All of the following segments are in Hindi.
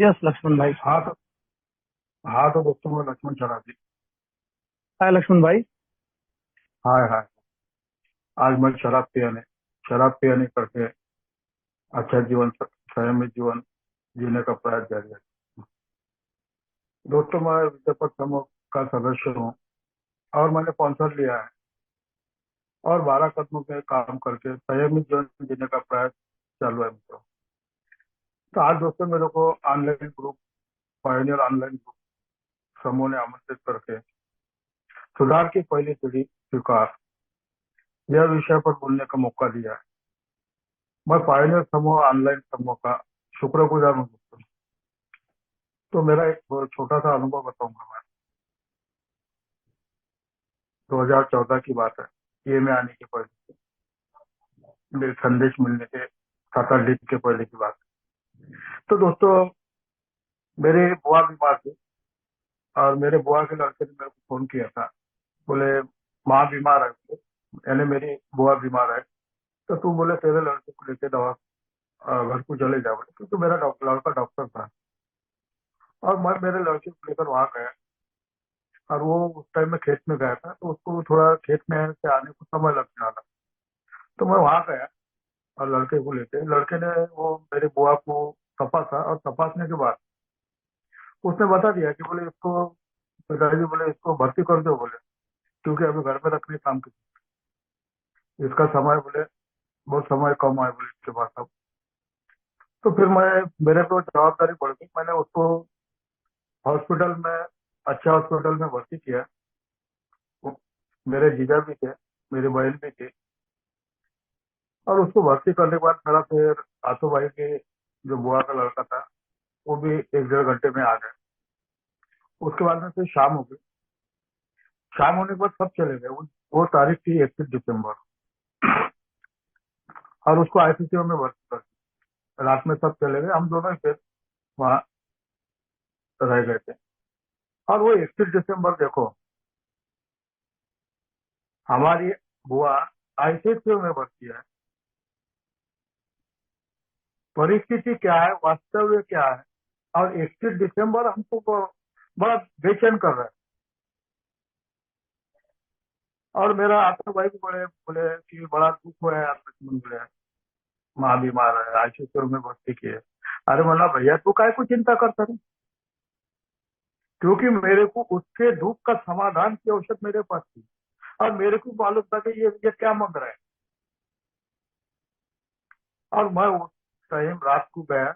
यस लक्ष्मण भाई। हाँ तो हाँ तो दोस्तों, मैं लक्ष्मण शराबी। हाय लक्ष्मण भाई। हाय हाय। आज मैं शराब पिया नहीं करके अच्छा जीवन, संयमी जीवन जीने का प्रयास जारी है। दोस्तों, मैं विद्यापति समूह का सदस्य हूँ और मैंने स्पॉन्सर लिया है और 12 कदमों पे काम करके संयमी जीवन जीने का प्रयास चालू है मित्रों। तो आज दोस्तों मेरे को online group, pioneer online group समूह ने आमंत्रित करके सुधार की पहली सीढ़ी स्वीकार, यह विषय पर बोलने का मौका दिया है। मैं पायोनियर समूह ऑनलाइन समूह का शुक्रगुजार हूँ दोस्तों। तो मेरा एक बहुत छोटा सा अनुभव बताऊंगा मैं। 2014 की बात है, ये में आने के पहले, मेरे संदेश मिलने के 7-8 दिन के पहले की बात है। तो दोस्तों, मेरे बुआ बीमार थे और मेरे बुआ के लड़के ने मेरे को फोन किया था। बोले, माँ बीमार है, यानी मेरी बुआ बीमार है, तो तू बोले तेरे लड़के को लेके दवा घर को चले जाओ, क्योंकि मेरा लड़का डॉक्टर था। और मैं मेरे लड़के को लेकर वहां गया और वो उस टाइम में खेत में गया था, तो उसको थोड़ा खेत में से आने को समय लग रहा था। तो मैं वहां गया और लड़के को लेके, लड़के ने वो मेरे बुआ को तपासा और तपासने के बाद उसने बता दिया कि बोले इसको, पिताजी बोले इसको भर्ती कर दो बोले, क्योंकि अभी घर में रखने काम की इसका समय बोले बहुत समय कम है बोले इसके पास अब। तो फिर मेरे को जवाबदारी बढ़ गई, मैंने उसको हॉस्पिटल में, अच्छा हॉस्पिटल में भर्ती किया। वो- मेरे जीजा भी थे, मेरी बहन भी थी। और उसको भर्ती करने के बाद मेरा फिर आतो भाई के, जो बुआ का लड़का था, वो भी 1-1.5 घंटे में आ गए। उसके बाद में फिर शाम हो गई। शाम होने के बाद सब चले गए। वो तारीख थी 31 दिसंबर, और उसको आईसीयू में भर्ती कर दिया। रात में सब चले गए, हम दोनों ही फिर वहां रह गए थे। और वो 31 दिसंबर देखो, हमारी बुआ आईसीयू में भर्ती है। परिस्थिति क्या है, वास्तव क्या है, और 31 दिसंबर हमको बड़ा बेचैन कर रहा है। और मेरा आपका भाई भी बोले बोले कि बड़ा दुख हुआ है, आप लक्ष्मण बोले माँ बीमार है, आईसीयू में भर्ती की है। अरे बोला भैया तू काय को चिंता करता है, क्योंकि मेरे को उसके दुख का समाधान की औषध मेरे पास थी। और मेरे को मालूम था कि ये क्या मांग रहा है। और मैं उस टाइम रात को गया,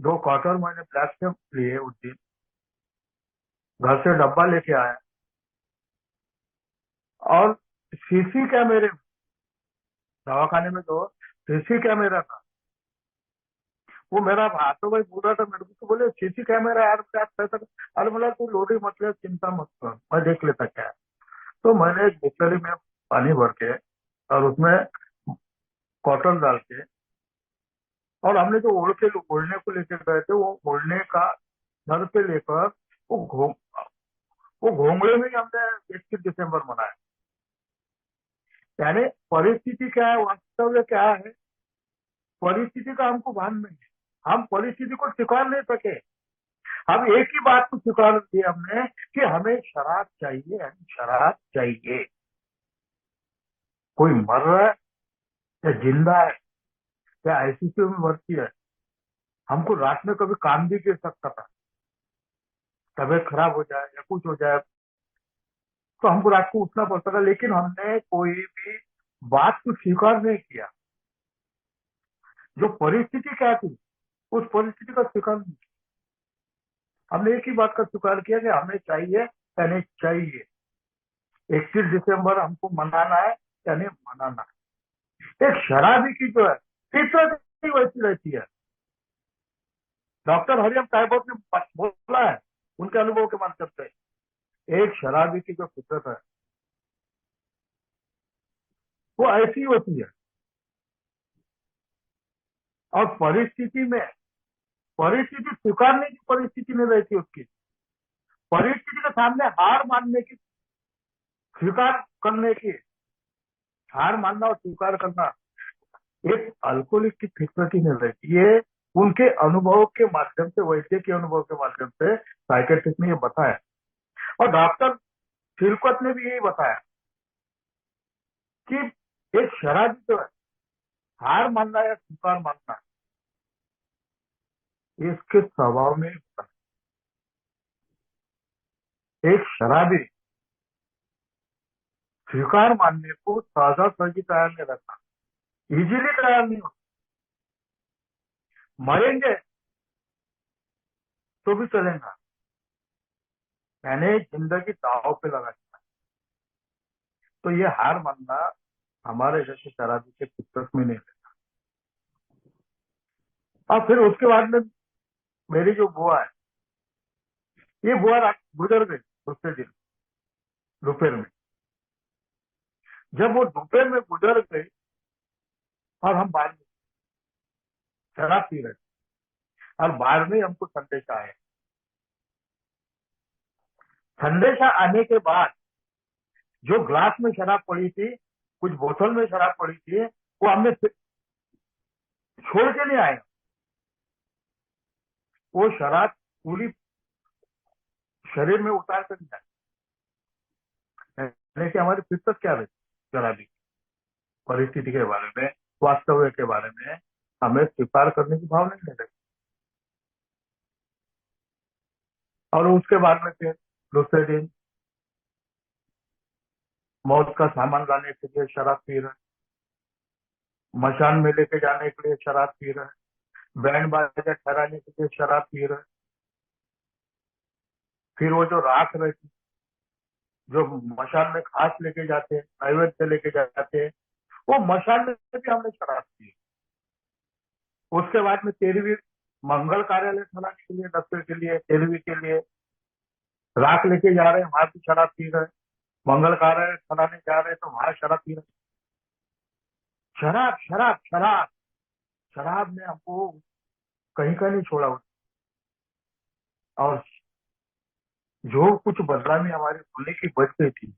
2 क्वार्टर मैंने ब्लैक से लिए उस दिन, घर से डब्बा लेके आया। और सीसी कैमरे, दवाखाने में तो सीसी कैमरा था। वो मेरा हाथों भाई बोल रहा था मेरे को, तो बोले सीसी कैमरा यार क्या पैसा। अरे बोला तू लोडी मत ले, चिंता मत कर, मैं देख लेता क्या है। तो मैंने एक बिस्लरी में पानी भर के और उसमें कॉटन डाल के, और हमने जो ओढ़ने को लेकर गए थे, वो ओढ़ने का घर पे लेकर वो घों वो घोंगड़े में ही हमने 31 दिसंबर मनाया। यानी परिस्थिति क्या है, वास्तव क्या है, परिस्थिति का हमको भान नहीं है। हम परिस्थिति को स्वीकार नहीं सके। हम एक ही बात को स्वीकार किया हमने कि हमें शराब चाहिए, हमें शराब चाहिए। कोई मर रहा है या जिंदा है या आईसीयू में भर्ती है, हमको रात में कभी काम भी गिर सकता था, तबीयत खराब हो जाए या कुछ हो जाए, तो हमको रात को उठना पड़ता था। लेकिन हमने कोई भी बात को स्वीकार नहीं किया। जो परिस्थिति क्या थी, उस परिस्थिति का स्वीकार नहीं किया। हमने एक ही बात का स्वीकार किया कि हमें चाहिए यानी चाहिए। 31 दिसंबर हमको मनाना है यानी मनाना है। एक शराबी की जो है फितरत ही वैसी रहती है। डॉक्टर हरियम साहब ने बोला है उनके अनुभव के माध्यम से, एक शराबी की जो फितरत है वो ऐसी होती है। और परिस्थिति स्वीकारने की परिस्थिति नहीं रहती उसकी। परिस्थिति के सामने हार मानने की, स्वीकार करने की, हार मानना और स्वीकार करना एक अल्कोहलिक की फितरत ही नहीं रहती। ये उनके अनुभव के माध्यम से, वैद्य के अनुभव के माध्यम से साइकेट्रिस्ट ने ये बताया, और डॉक्टर खिलकत ने भी यही बताया कि एक शराबी जो है, हार मानना या स्वीकार मानना ये इसके स्वभाव में होता है। एक शराबी स्वीकार मानने को ताजा सर्जी तैयार नहीं रहता, इजीली तैयार नहीं होता। मरेंगे तो भी चलेगा, यानी जिंदगी दांव पे लगा दिया। तो ये हार मानना हमारे जैसे शराबी के फितरत में नहीं रहता। और फिर उसके बाद में मेरी जो बुआ है, ये बुआ गुजर गई दूसरे दिन दोपहर में। जब वो दोपहर में गुजर गई और हम बाहर में शराब पी रहे थे, और बाहर में हमको संदेशा आया। संदेशा आने के बाद जो ग्लास में शराब पड़ी थी, कुछ बोतल में शराब पड़ी थी, वो हमने छोड़ के नहीं आए। वो शराब पूरी शरीर में उतार कर नहीं आए। यानी कि हमारी फितरत क्या रहती, शराबी परिस्थिति के बारे में, वास्तव के बारे में हमें स्वीकार करने की भाव नहीं रहती। और उसके बाद में फिर दूसरे दिन मौत का सामान लाने के लिए शराब पी रहे, मशान में लेके जाने के लिए शराब पी रहे, बैंड बाजा ठहराने के लिए शराब पी रहे। फिर वो जो राख रहती, जो मशान में खास लेके जाते हैं, नैवेद्य लेके जाते हैं, वो मशान में भी हमने शराब पी। उसके बाद में 13वीं मंगल कार्यालय चलाने के लिए, दफ्तर के लिए, 13वीं के लिए राख लेके जा रहे हैं, वहां भी शराब पी रहे। मंगल कार्यालय चलाने जा रहे हैं तो वहां शराब पी रहे। शराब शराब शराब, शराब ने हमको कहीं का नहीं छोड़ा। और जो कुछ बदनामी हमारे होने की बच गई थी,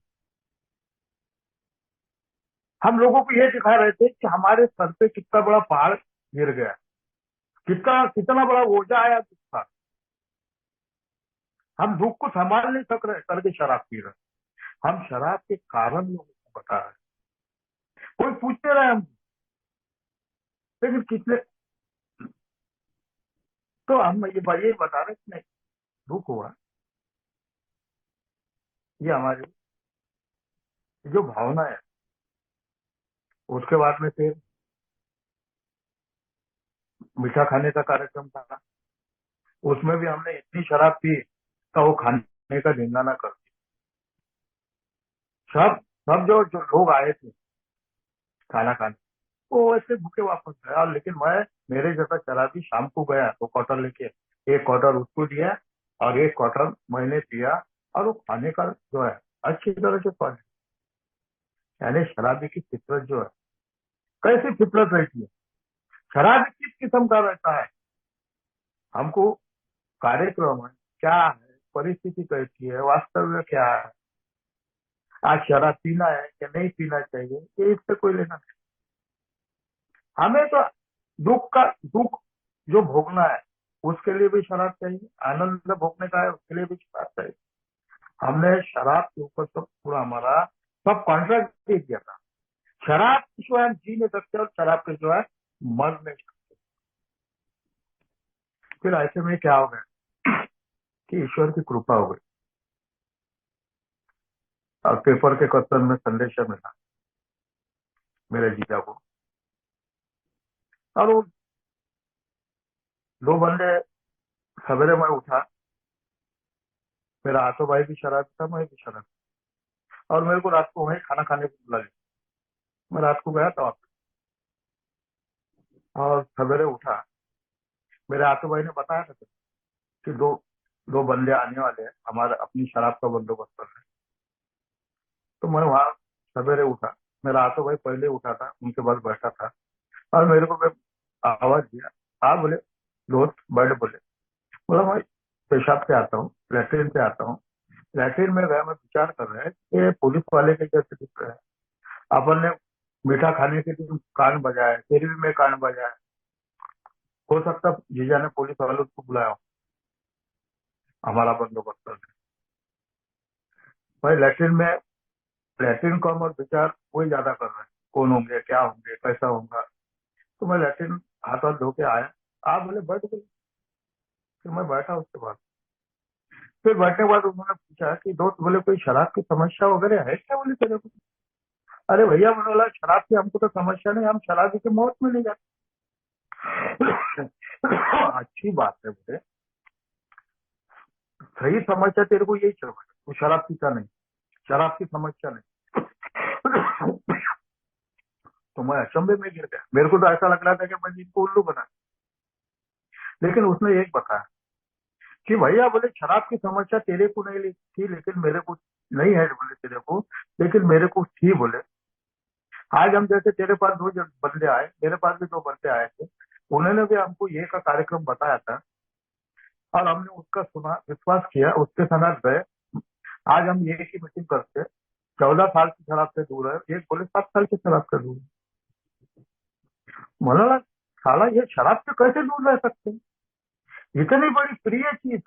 हम लोगों को ये दिखा रहे थे कि हमारे सर पे कितना बड़ा पहाड़ गिर गया, कितना कितना बड़ा ओझा आया दुख का। हम दुख को संभाल नहीं सक रहे करके शराब पी रहे। हम शराब के कारण लोगों को बता रहे, कोई पूछते रहे हम, लेकिन कितने, तो हम ये बता रहे कि नहीं, दुख हुआ, ये हमारी जो भावना है। उसके बाद में फिर मीठा खाने का कार्यक्रम था, उसमें भी हमने इतनी शराब पी का वो खाने का ढिंगाना कर दिया। सब सब जो लोग आए थे खाना खाने, वो ऐसे भूखे वापस गए। और लेकिन मैं, मेरे जैसा शराबी शाम को गया तो क्वार्टर लेके, एक क्वार्टर उसको दिया और एक क्वार्टर मैंने पिया, और वो खाने का जो है अच्छी तरह से पा। यानी शराबी की फितरत जो है, कैसी फितरत रहती है, शराबी किस किस्म का रहता है, हमको कार्यक्रम है क्या है, परिस्थिति कैसी है, वास्तव क्या है, आज शराब पीना है या नहीं पीना चाहिए, ये इससे कोई लेना नहीं। हमें तो दुख जो भोगना है उसके लिए भी शराब चाहिए, आनंद भोगने का है उसके लिए भी शराब चाहिए। हमने शराब के ऊपर तो पूरा हमारा सब कॉन्ट्रैक्ट दे दिया था। शराब के जो है जी नहीं सकते, और शराब के जो है मर नहीं सकते। फिर ऐसे में क्या हो गया कि ईश्वर की कृपा हो गई, और पेपर के कत्तन में संदेश मिला मेरे जीजा को। और वो 2 बंदे, सवेरे मैं उठा, मेरा आतो भाई भी शराब था, मैं भी शराब, और मेरे को रात को वहीं खाना खाने को बुला लिया। मैं रात को गया था वापस, और सवेरे उठा, मेरे आतो भाई ने बताया था कि दो दो बंदे आने वाले हैं, हमारे अपनी शराब का बंदोबस्त कर रहे हैं। तो मैं वहां सवेरे उठा, मेरा आतो भाई पहले उठा था, उनके पास बैठा था, और मेरे को मैं आवाज दिया, हाँ बोले, दोस्त बैठ, बोले, बोला मैं पेशाब से आता हूँ, लैट्रिन से आता हूँ। लैट्रिन में गया, मैं विचार कर रहा है कि पुलिस वाले के जैसे दिख रहे हैं। अपन ने मीठा खाने के लिए कान बजाया, फिर भी मैं कान बजाया, हो सकता है जीजा ने पुलिस वालों को बुलाया हो, हमारा बंदोबस्त करने। भाई लैट्रिन का हम और विचार वही ज्यादा कर रहे हैं, कौन होंगे, क्या होंगे, कैसा होगा। तो मैं लैट्रिन हाथ हाथ धो के आया, आप बोले बैठ गए। फिर मैं बैठा, उसके बाद फिर बैठने के बाद उन्होंने पूछा कि दोस्त बोले कोई शराब की समस्या वगैरह है क्या, बोले तेरे को। अरे भैया मैंने बोला शराब की हमको तो समस्या नहीं, हम शराबी की मौत में नहीं जाते। अच्छी बात है बोले, सही समस्या तेरे को यही चल रहा है, तू शराब पीता नहीं, शराब की समस्या नहीं। तो मैं अचंभे में गिर गया, मेरे को तो ऐसा लग रहा था कि मैं इनको उल्लू बना। लेकिन उसने एक बताया कि भैया बोले शराब की समस्या तेरे को नहीं थी, लेकिन मेरे को नहीं है बोले तेरे को, लेकिन मेरे को थी बोले। आज हम जैसे तेरे पास दो बंदे आए, मेरे पास भी दो बंदे आए थे, उन्होंने भी हमको ये का कार्यक्रम बताया था और हमने उसका सुना, विश्वास किया, उसके साथ गए। आज हम ये की मीटिंग करते, 14 साल की शराब से दूर है, एक बोले 7 साल की शराब से दूर है। बोला साला ये शराब से कैसे दूर रह सकते हैं, इतनी बड़ी प्रिय चीज,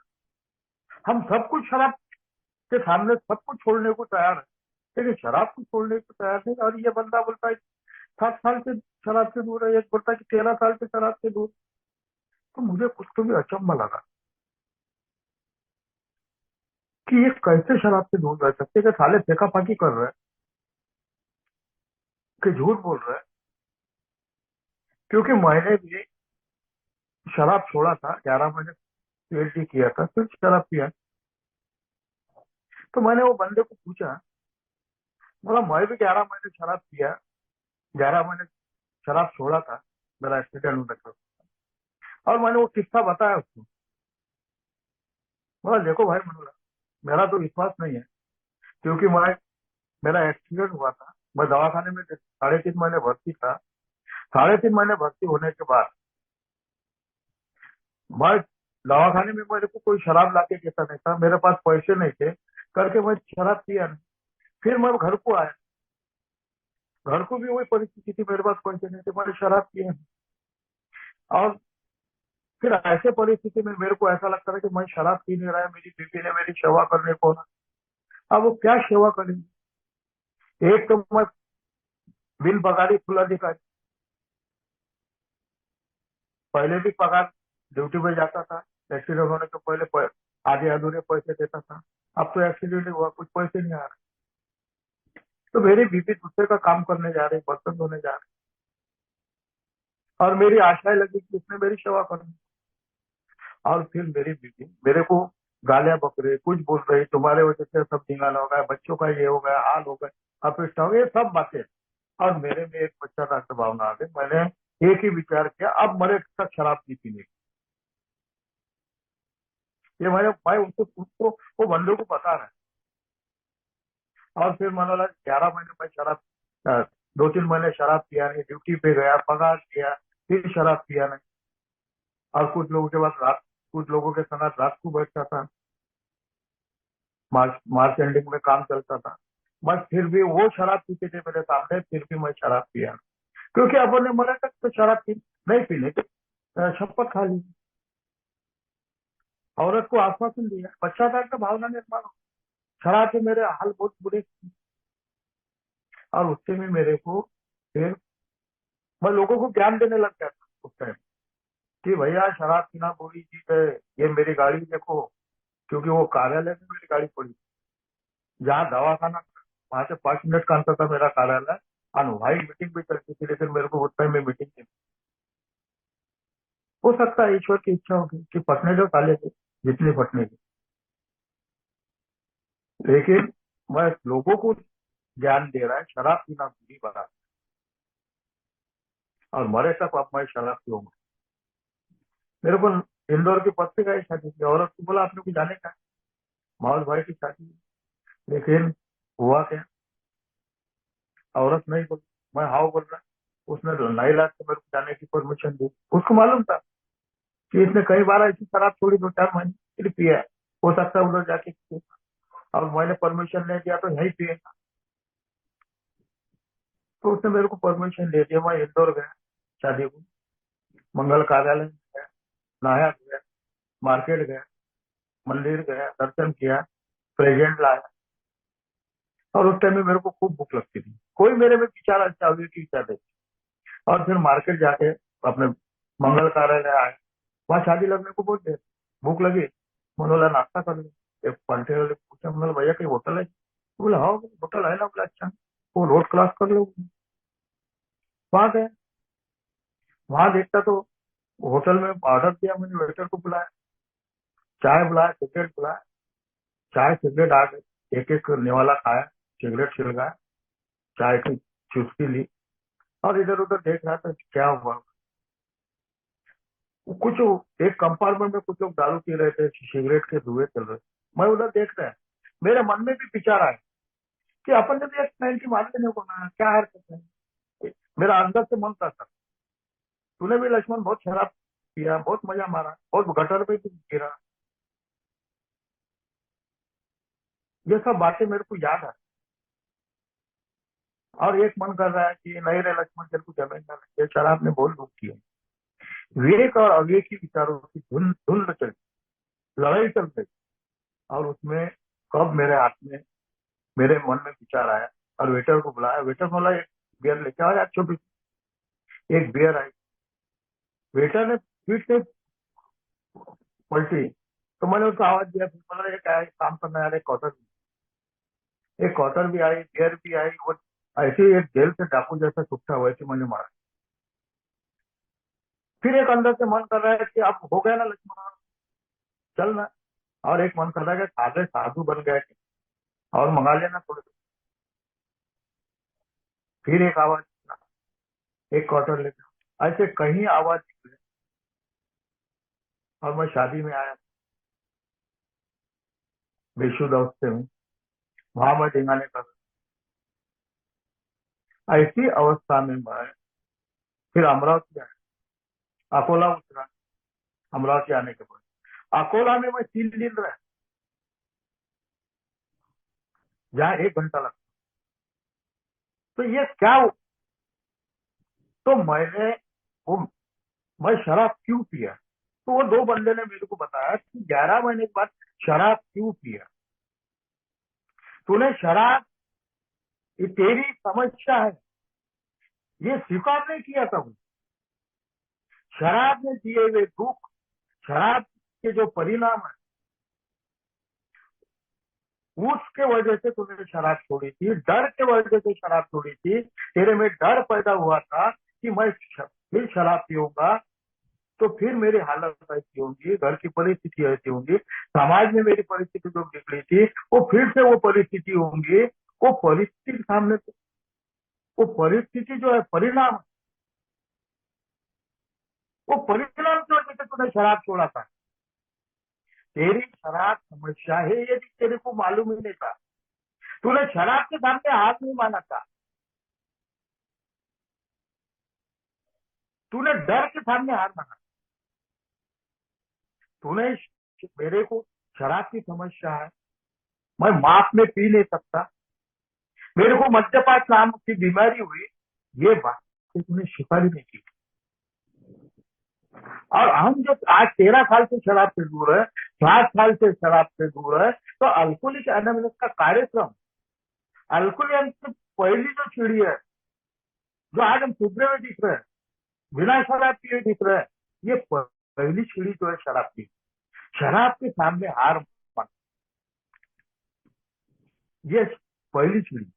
हम सब कुछ शराब के सामने सब कुछ छोड़ने को तैयार है, लेकिन शराब को छोड़ने को तैयार नहीं। और ये बंदा बोलता है 7 साल से शराब से दूर है, एक बोलता है कि 13 साल से शराब से दूर। तो मुझे कुछ तो भी अचंभा लगा कि ये कैसे शराब से दूर रह सकते, कि साले फेंका फाकी कर रहे हैं, कि झूठ बोल रहे हैं। क्योंकि मैंने भी शराब छोड़ा था, 11 महीने पीएचडी किया था, फिर शराब पिया। तो मैंने वो बंदे को पूछा, बोला मैं भी 11 महीने शराब पिया, 11 महीने शराब छोड़ा था, मेरा एक्सीडेंट होने का। और मैंने वो किस्सा बताया उसको। बोला देखो भाई, मैंने बोला मेरा तो विश्वास नहीं है, क्योंकि मेरा एक्सीडेंट हुआ था, मैं दवाखाने में 3.5 महीने भर्ती था। 3.5 महीने भर्ती होने के बाद मैं दवाखाने में, मेरे को कोई शराब लाके देता नहीं था, मेरे पास पैसे नहीं थे करके मैं शराब पिया नहीं। फिर मैं घर को आया, घर को भी वही परिस्थिति थी, मेरे पास पैसे नहीं थे, मैंने शराब पिया नहीं। और फिर ऐसे परिस्थिति में मेरे को ऐसा लगता था कि मैं शराब पी नहीं रहा है, मेरी बीवी ने मेरी सेवा करने को ना। अब वो क्या सेवा करेंगे, एक तो मैं बिन पगारी खुला दिखा, पहले भी पगार ड्यूटी पे जाता था, एक्सीडेंट होने के पहले आधे अधूरे पैसे देता था। अब तो एक्सीडेंट हुआ, कुछ पैसे नहीं आ रहे, तो मेरी बीबी दूसरे का काम करने जा रही, बर्तन धोने जा रही, और मेरी आशाएं लगी कि उसने मेरी सेवा करनी। और फिर मेरी बीबी मेरे को गालियां बक रही, कुछ बोल रही, तुम्हारे वजह से सब ढींगाना हो गया, बच्चों का ये हो गया, हाल हो गया, अपिष्ट हो गया, ये सब बातें। और मेरे में एक बच्चा का भावना आ गई, मैंने एक ही विचार किया, अब मरे तक शराब नहीं पीने की। ये मैंने भाई उसको वो बंदे को पता है। और फिर मैंने बोला 11 महीने में शराब, अ, 2-3 महीने शराब पिया नहीं, ड्यूटी पे गया, पगार किया, फिर शराब पिया नहीं। और कुछ लोगों के पास रात, कुछ लोगों के साथ रात को बैठता था, मार्च मार्च एंडिंग में काम चलता था। बस फिर भी वो शराब पीते थे मेरे सामने, फिर भी मैं शराब पिया, क्योंकि अपन ने मरे तक तो शराब पी नहीं पीने की शपथ खा ली, औरत को आश्वासन दिया, पश्चाताप का भावना निर्माण हो। शराब से मेरे हाल बहुत बुरे, और उससे भी मेरे को फिर मैं लोगों को ज्ञान देने लग गया था उस टाइम कि भैया शराब पीना बुरी चीज है। ये मेरी गाड़ी देखो, क्योंकि वो कार्यालय में मेरी गाड़ी पड़ी, जहाँ दवाखाना था, वहां से 5 मिनट का अंतर था मेरा कार्यालय। और वही मीटिंग भी चलती थी, लेकिन मेरे को उस टाइम में मीटिंग थी। हो सकता है ईश्वर की इच्छा होगी कि फटने जो साले थे, जितनी फटने की। लेकिन मैं लोगों को ज्ञान दे रहा है शराब पीना बुरी बात, और मरे तक अब मैं शराब पीऊंगा। मेरे को इंदौर की पत्रिका की शादी थी, औरत को बोला आपने कुछ जाने का, माहौल भाई की शादी है। लेकिन हुआ क्या, औरत नहीं बोली, मैं हाउ बोल रहा। उसने नहीं लाख से मेरे को जाने की परमिशन दी। उसको मालूम था कि इसने कई बार ऐसी शराब छोड़ी, 2-4 महीने फिर पिया है, हो सकता है उधर जाके पिए। और मैंने परमिशन नहीं दिया तो यही पिए, तो उसने मेरे को परमिशन दे दिया। मैं इंदौर गया शादी को, मंगल कार्यालय में गया, नहाया गया, मार्केट गया, मंदिर गया, दर्शन किया, प्रेजेंट लाया। और उस टाइम में मेरे को खूब भूख लगती थी, कोई मेरे में विचार अच्छा हुई कि क्या दे। और फिर मार्केट जाके अपने मंगल कार्यालय आए, वहां शादी लगने को बहुत देर, भूख लगी, मैंने बोला नाश्ता कर लो। एक पलटे वाले पूछा, मैंने बोला भैया कहीं होटल है? बोला हाँ होटल है ना। बोला अच्छा, वो रोड क्रॉस कर लो। वहां गए, वहां देखता तो होटल में ऑर्डर दिया मैंने, वेटर को बुलाया, चाय बुलाया, सिगरेट बुलाया, चाय सिगरेट आ गए, एक एक निवाला खाया, सिगरेट छिलगाया, चाय की चुस्की ली, और इधर उधर देख रहा था कि क्या हुआ। कुछ एक कंपार्टमेंट में कुछ लोग दारू पी रहे थे, सिगरेट के धुएं चल रहे थे, मैं उधर देख रहा है। मेरे मन में भी विचार आया कि अपन ने भी एक 90 मार देने को ना, क्या हरकत है। मेरा अंदर से मन करता, तूने भी लक्ष्मण बहुत शराब पिया, बहुत मजा मारा, बहुत गटर पे भी गिरा। ये सब बातें मेरे को याद है। और एक मन कर रहा है कि नहीं रे लक्ष्मण, तेरे को जमीन ना लगे, शराब ने बहुत दुख किया। विवेक और अविवेक की विचारों की धुंध धुंध चल, लड़ाई चल रही। और उसमें कब मेरे हाथ में, मेरे मन में विचार आया, और वेटर को बुलाया, वेटर बोला एक बियर लेके आओ यार छोटी सी। एक बियर आई, वेटर ने पीठ से पलटी, तो मैंने उसको आवाज दिया, फिर बोला ये क्या है, काम करना यार, एक कॉटर भी आई, बियर भी आई, वो ऐसे ही एक जेल से डाकू जैसा छुट्टा हुआ कि मैंने मारा। फिर एक अंदर से मन कर रहा है कि अब हो गया ना लक्ष्मण, चल ना। और एक मन कर रहा है कि साधे साधु बन गए और मंगा लेना थोड़े। फिर एक आवाज, एक क्वार्टर लेकर, ऐसे कहीं आवाज निकले, और मैं शादी में आया बेशुद्ध अवस्थे में, वहां मैं ढिंगाने कर रहा। ऐसी अवस्था में मैं फिर अमरावती आया, अकोला उतरा। अमरावती आने के बाद अकोला में मैं 3 दिन रहा, जहाँ 1 घंटा लगता। तो ये क्या तो मैंने वो मैं शराब क्यों पिया। तो वो 2 बंदे ने मेरे को बताया कि 11 महीने के बाद शराब क्यों पिया। तूने शराब, ये तेरी समस्या है, ये स्वीकार नहीं किया था। शराब में दिए हुए दुख, शराब के जो परिणाम है, उसके वजह से तूने शराब छोड़ी थी, डर के वजह से शराब छोड़ी थी। तेरे में डर पैदा हुआ था कि मैं फिर शराब पीऊंगा तो फिर मेरी हालत ऐसी होगी, घर की परिस्थिति ऐसी होगी, समाज में मेरी परिस्थिति जो बिगड़ी थी वो फिर से वो परिस्थिति होंगी। वो परिस्थिति के सामने, वो परिस्थिति जो है परिणाम, वो परिणाम की वजह से तूने शराब छोड़ा था। तेरी शराब समस्या है, यदि तेरे को मालूम ही नहीं था, तूने शराब के सामने हाथ नहीं माना था, तूने डर के सामने हार माना, तूने मेरे को शराब की समस्या है, मैं माप में पी नहीं सकता, मेरे को मद्यपान नाम की बीमारी हुई, ये बात तूने स्वीकार ही नहीं की। और हम जो आज 13 साल से शराब से दूर है, 7 साल से शराब से दूर है, तो अल्कोहलिक एनोनिमस का कार्यक्रम, अल्कोहलिक की पहली जो सीढ़ी है, जो आज हम सुधरे हुए दिख रहे हैं, बिना शराब पिए दिख रहे हैं, ये पहली सीढ़ी जो है शराब की, शराब के सामने हार मान, ये पहली सीढ़ी।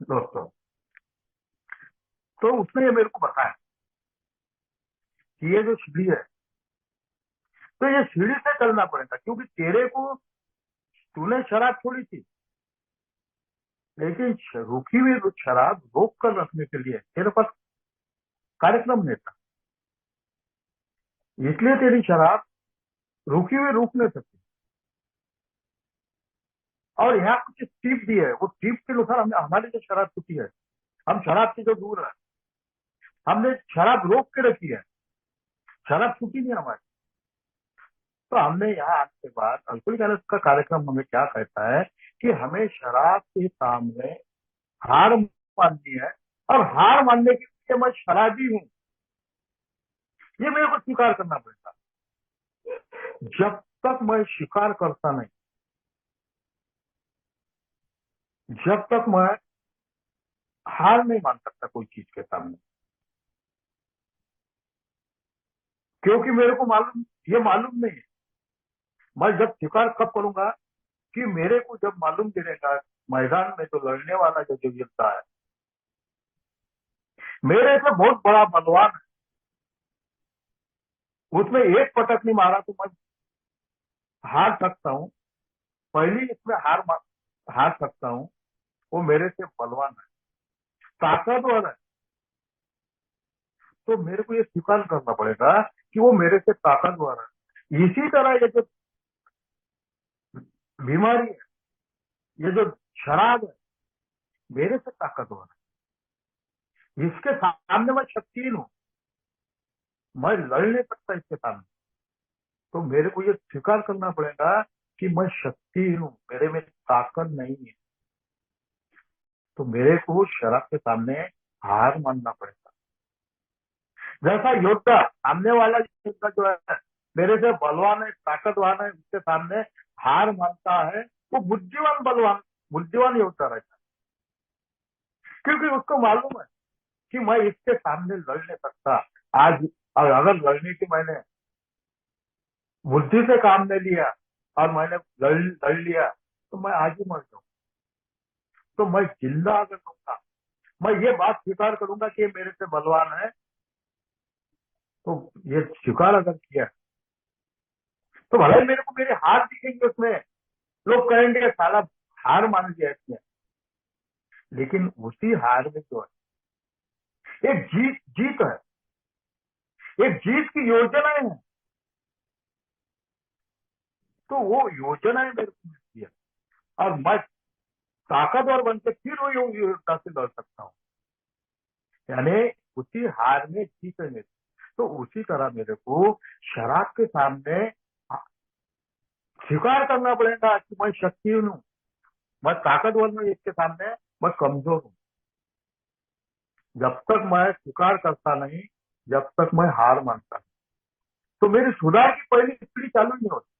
दोस्तों, तो उसने ये मेरे को बताया कि ये जो सीढ़ी है, तो ये सीढ़ी से चलना पड़ेगा, क्योंकि तेरे को, तूने शराब छोड़ी थी, लेकिन रुकी हुई शराब रोक कर रखने के लिए तेरे पास कार्यक्रम नहीं था, इसलिए तेरी शराब रुकी हुई रुक नहीं सकती। और यहाँ कुछ टिप दी है, वो टिप के अनुसार हमने, हमारी जो शराब छूटी है, हम शराब से जो दूर है, हमने शराब रोक के रखी है, शराब छूटी नहीं हमारी। तो हमने यहाँ आने के बाद अल्कोहलिक एनोनिमस का कार्यक्रम हमें क्या कहता है कि हमें शराब के सामने हार माननी है, और हार मानने की कि मैं शराबी हूं, ये मेरे को स्वीकार करना पड़ेगा। जब तक मैं स्वीकार करता नहीं, जब तक मैं हार नहीं मान सकता कोई चीज के सामने, क्योंकि मेरे को ये मालूम नहीं है। मैं जब स्वीकार कब करूंगा कि मेरे को जब मालूम गिरेगा मैदान में जो लड़ने वाला जो गिरता है मेरे से बहुत बड़ा बलवान है, उसमें एक पटक नहीं मारा तो मैं हार सकता हूँ, पहली इसमें हार सकता हूँ, वो मेरे से बलवान है, ताकतवर है। तो मेरे को ये स्वीकार करना पड़ेगा कि वो मेरे से ताकतवर है। इसी तरह ये जो बीमारी है, ये जो शराब है, मेरे से ताकतवर है। इसके सामने मैं शक्तिहीन हूँ, मैं लड़ नहीं सकता इसके सामने। तो मेरे को ये स्वीकार करना पड़ेगा कि मैं शक्तिहीन हूँ, मेरे में ताकत नहीं है। तो मेरे को शराब के सामने हार मानना पड़ेगा। जैसा योद्धा, सामने वाला योद्धा जो है मेरे से बलवान है, ताकतवान है, उसके सामने हार मानता है, वो बुद्धिमान योद्धा रहता है, क्योंकि उसको मालूम है कि मैं इसके सामने लड़ नहीं सकता। आज अगर लड़ने की मैंने बुद्धि से काम नहीं लिया और मैंने लड़ लिया तो मैं आज ही मर जाऊं। तो मैं जिंदा अगर रहूंगा, मैं ये बात स्वीकार करूंगा कि ये मेरे से बलवान है, तो ये स्वीकार अगर किया तो भले ही मेरे को मेरे हार दिखेंगे, उसमें लोग कहेंगे साला हार मान लिया इसने, लेकिन उसी हार में जो है एक जीत है, एक जीत की योजनाएं हैं। तो वो योजनाएं मेरे को मिलती है और मैं ताकतवर बन के फिर वो योजना से लड़ सकता हूँ, यानी उसी हार में जीत है मेरी। तो उसी तरह मेरे को शराब के सामने स्वीकार करना पड़ेगा कि मैं शक्तिहीन हूँ, मैं ताकतवर हूँ, इसके सामने मैं कमजोर हूँ। जब तक मैं स्वीकार करता नहीं, जब तक मैं हार मानता नहीं, तो मेरी सुधार की पहली सीढ़ी चालू नहीं होती।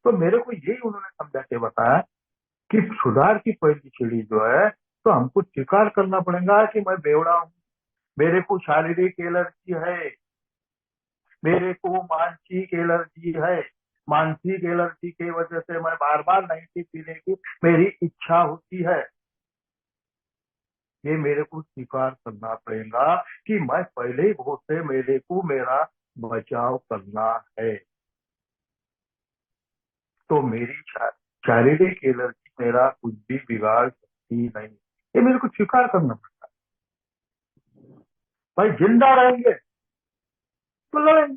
तो मेरे को यही उन्होंने समझा के बताया कि सुधार की पहली सीढ़ी जो है, तो हमको स्वीकार करना पड़ेगा कि मैं बेवड़ा हूँ, मेरे को शारीरिक एलर्जी है, मेरे को मानसिक एलर्जी है, मानसिक एलर्जी की वजह से मैं बार बार नहीं पीने की मेरी इच्छा होती है। ये मेरे को स्वीकार करना पड़ेगा कि मैं पहले ही बहुत से मेरे को मेरा बचाव करना है। तो मेरी शारीरिक एलर्जी मेरा कुछ भी बिगाड़ सकती नहीं, ये मेरे को स्वीकार करना पड़ता है। भाई जिंदा रहेंगे तो लड़ेंगे।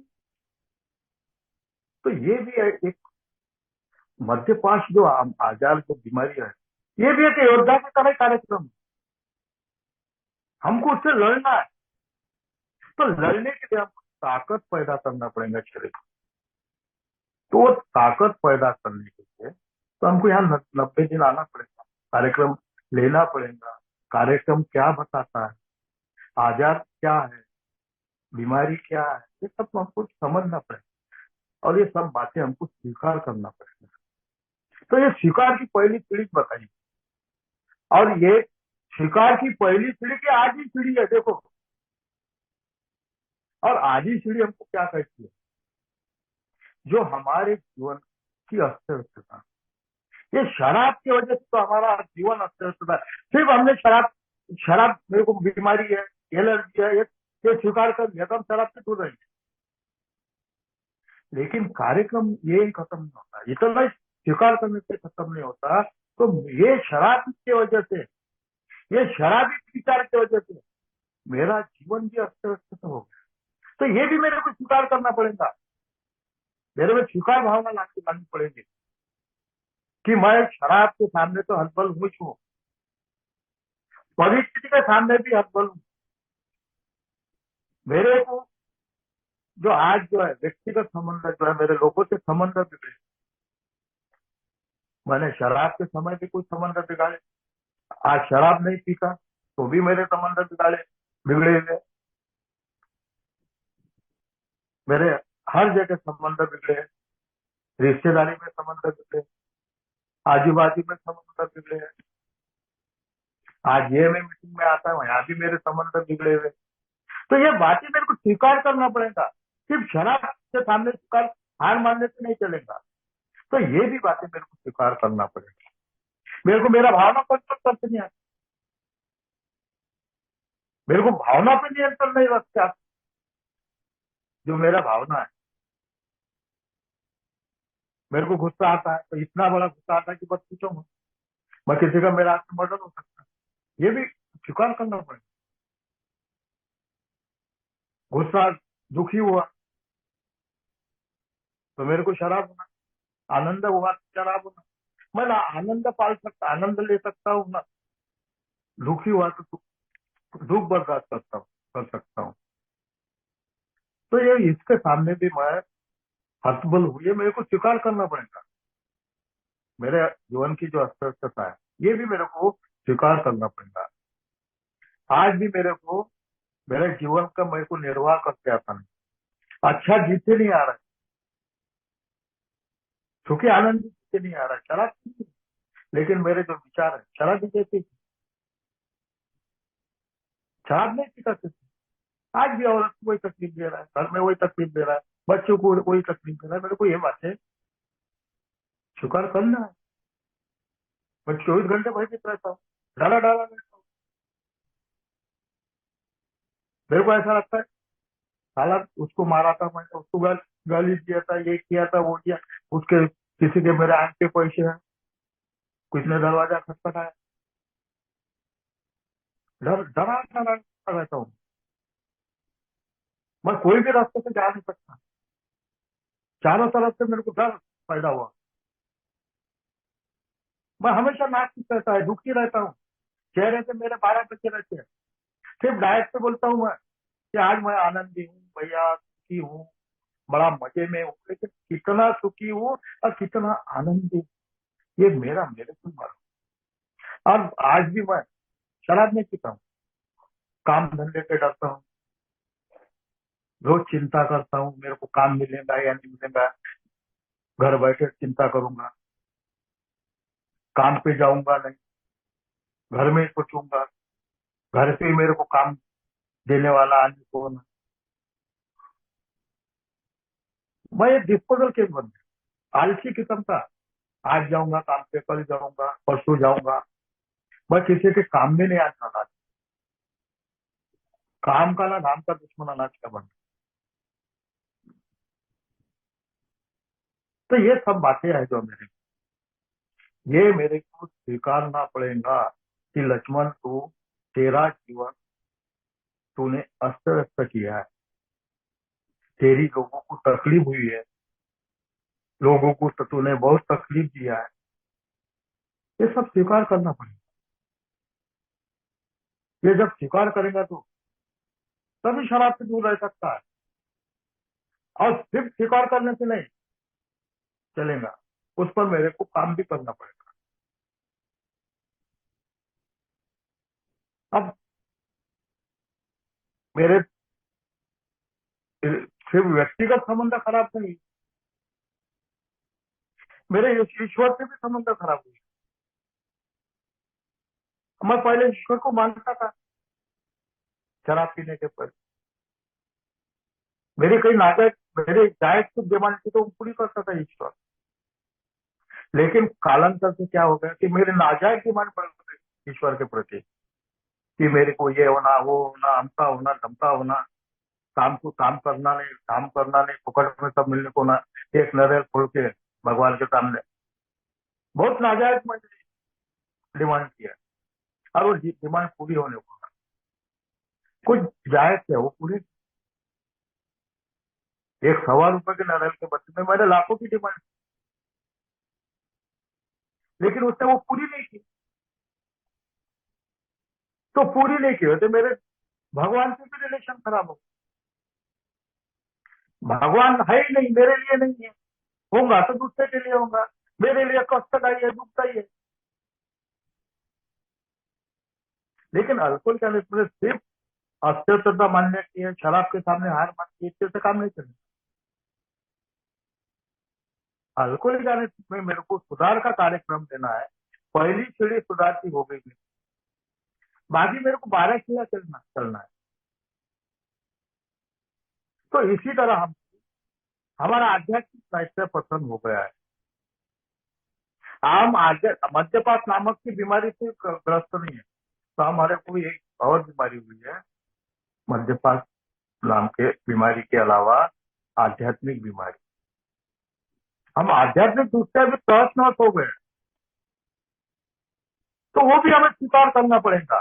तो ये भी एक मध्यपाश जो आजार जो बीमारी है, ये भी एक योद्धा की तरह कार्यक्रम। हमको उससे लड़ना है, तो लड़ने के लिए हमको ताकत पैदा करना पड़ेगा शरीर में। तो वो ताकत पैदा करने के लिए तो हमको यहाँ 90 दिन आना पड़ेगा, कार्यक्रम लेना पड़ेगा। कार्यक्रम क्या बताता है, आजार क्या है, बीमारी क्या है, ये सब हमको समझना पड़ेगा और ये सब बातें हमको स्वीकार करना पड़ेगा। तो ये स्वीकार की पहली सीढ़ी बताइए, और ये स्वीकार की पहली सीढ़ी की आधी सीढ़ी है, देखो। और आधी सीढ़ी हमको क्या कहती है, जो हमारे जीवन की अस्त व्यस्तता, ये शराब की वजह से तो हमारा जीवन अस्त व्यस्त है। सिर्फ हमने शराब शराब मेरे को बीमारी है, एलर्जी है, ये स्वीकार कर लिया तो हम शराब से दूर रहेंगे। लेकिन कार्यक्रम ये खत्म नहीं होता, इतना स्वीकार करने से खत्म नहीं होता। तो ये शराब की वजह से, ये शराबी विचार की वजह से मेरा जीवन भी अस्त व्यस्त हो गया। तो ये भी मेरे को स्वीकार करना पड़ेगा, मेरे में स्वीकार भावना लानी पड़ेगी कि मैं शराब के सामने तो हतबल हुई हूँ, परिस्थिति के सामने भी हतबल हूँ। मेरे को जो आज जो है व्यक्तिगत संबंध जो है, मेरे लोगों से संबंध बिगड़े, मैंने शराब के समय भी कुछ संबंध बिगाड़े, आज शराब नहीं पीता तो भी मेरे संबंध बिगाड़े। बिगड़े हुए, मेरे हर जगह संबंध बिगड़े, रिश्तेदारी में संबंध बिगड़े, आजू बाजू में संबंध बिगड़े। आज ये मैं मीटिंग में आता हूँ, यहाँ भी मेरे संबंध बिगड़े हुए। तो ये बातें मेरे को स्वीकार करना पड़ेगा। सिर्फ शराब के सामने स्वीकार हार मानने से नहीं चलेगा। तो ये भी बातें मेरे को स्वीकार करना पड़ेगा। मेरे को मेरा भावना कंट्रोल करते नहीं आता, मेरे को भावना पे नियंत्रण नहीं रखते आप। जो मेरा भावना है, मेरे को गुस्सा आता है तो इतना बड़ा गुस्सा आता है कि बस पूछो मत। मैं किसी का मेरा हाथ से मर्डर हो सकता है, ये भी स्वीकार करना पड़ेगा। गुस्सा, दुखी हुआ तो मेरे को शराब होना, आनंद हुआ तो शराब होना। मैं ना आनंद पाल सकता, आनंद ले सकता हूँ ना दुखी हुआ तो दुख बर्दाश्त करता हूँ, कर सकता हूँ। तो ये इसके सामने भी मैं हतबल हूँ, ये मेरे को स्वीकार करना पड़ेगा। मेरे जीवन की जो अस्वस्थता है, ये भी मेरे को स्वीकार करना पड़ेगा। आज भी मेरे को मेरे जीवन का मेरे को निर्वाह करके आता नहीं, अच्छा जीते नहीं आ रहा है, सुखी आनंद जीते नहीं आ रहा है। शराब पीती, लेकिन मेरे जो विचार है शराब भी देती, शराब नहीं पीता थे। आज भी औरत को वही तकलीफ दे रहा है, घर में वही तकलीफ दे रहा है, बच्चों को वही तकलीफ दे रहा है। मेरे को ये बातें स्वीकार करना है। मैं 24 घंटे भयभीत रहता हूँ, डाला डाला रहता हूँ। मेरे को ऐसा लगता है साला उसको मारा था, मैंने उसको गाली दिया था, ये किया था, वो किया, उसके किसी के मेरे आंख के पैसे हैं, किसने दरवाजा खटखटाया, डरा डरा रहता हूँ। मैं कोई भी रास्ते से जा नहीं सकता, चारों तरफ से मेरे को डर पैदा हुआ। मैं हमेशा नाचती रहता है, दुखी रहता हूँ, चेहरे से मेरे 12 बच्चे रहते हैं। सिर्फ डायरेक्ट से बोलता हूँ मैं कि आज मैं आनंदी हूँ भैया, सुखी हूँ, बड़ा मजे में हूँ, लेकिन कितना सुखी हूँ और कितना आनंदी हूँ, ये मेरे को मालूम। और आज भी मैं शराब नहीं पीता हूँ, काम धंधे पे डरता हूँ, रोज चिंता करता हूँ मेरे को काम मिलेगा या नहीं मिलेगा, घर बैठे चिंता करूंगा, काम पे जाऊंगा नहीं, घर में ही सोचूंगा, घर से ही मेरे को काम देने वाला आदमी कौन है। मैं एक डिस्पोजल केस बन गया, आलसी किस्म का। आज जाऊंगा काम पे, कल जाऊंगा, परसों जाऊंगा, मैं किसी के काम में नहीं आना चाहता। काम का ना नाम का दुश्मन अनाज का बन। तो ये सब बातें हैं जो ये मेरे को स्वीकारना पड़ेगा कि लक्ष्मण तू, तेरा जीवन तूने अस्त व्यस्त किया है, तेरी लोगों को तकलीफ हुई है, लोगों को तो तूने बहुत तकलीफ दिया है, ये सब स्वीकार करना पड़ेगा। ये जब स्वीकार करेगा तो तभी शराब से दूर रह सकता है। और सिर्फ स्वीकार करने से नहीं चलेगा, उस पर मेरे को काम भी करना पड़ेगा। अब मेरे सिर्फ व्यक्तिगत संबंध खराब नहीं, मेरे ईश्वर से भी संबंध खराब हुई। मैं पहले ईश्वर को मानता था, शराब पीने के पर मेरी कई नाजायज, मेरे जायज की डिमांड थी तो वो पूरी करता था ईश्वर। लेकिन कालांतर से क्या हो गया कि मेरे नाजायज डिमांड बढ़ गई ईश्वर के प्रति, कि मेरे को ये होना, वो होना, अमका होना, धमका होना, काम को काम करना नहीं, फुकट में सब मिलने को ना, एक नजर खोल के भगवान के सामने बहुत नाजायज मैंने डिमांड किया, और वो डिमांड पूरी होने को ना। कुछ जायज है वो पूरी, 1 सवा रुपए के नारियल के बच्चे में मैंने लाखों की डिमांड, लेकिन उसने वो पूरी नहीं की। तो पूरी नहीं की तो मेरे भगवान से भी रिलेशन खराब हो। भगवान है ही नहीं, मेरे लिए नहीं है, होगा तो दूसरे के लिए होगा, मेरे लिए कष्टदायी है, दुखदायी है। लेकिन अल्कोहल का सिर्फ अस्थिरता मानने की है, शराब के सामने हार माननी है, इससे से काम नहीं चलेगा। अल्कोहलिक एनोनिमस में मेरे को सुधार का कार्यक्रम देना है। पहली सीढ़ी सुधार की हो गई मेरी, बाकी मेरे को 12 सीढ़ियां चलना है। तो इसी तरह हमारा आध्यात्मिक साहित्य पसंद हो गया है। हम मद्यपात नामक की बीमारी से ग्रस्त नहीं है, तो हमारे को एक और बीमारी हुई है, मद्यपात नाम के बीमारी के अलावा आध्यात्मिक बीमारी। हम आध्यात्मिक रूप से अभी तहस नहस हो गए, तो वो भी हमें स्वीकार करना पड़ेगा।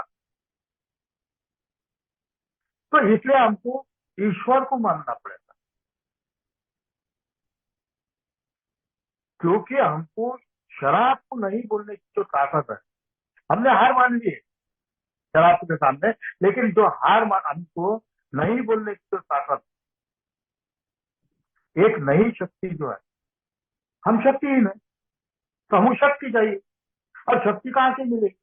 तो इसलिए हमको ईश्वर को मानना पड़ेगा, क्योंकि हमको शराब को नहीं बोलने की जो ताकत है, हमने हार मान ली है शराब के सामने, लेकिन जो हमको नहीं बोलने की जो ताकत, एक नई शक्ति जो है, हम शक्तिहीन है, तो हमको शक्ति चाहिए। और शक्ति कहाँ से मिलेगी?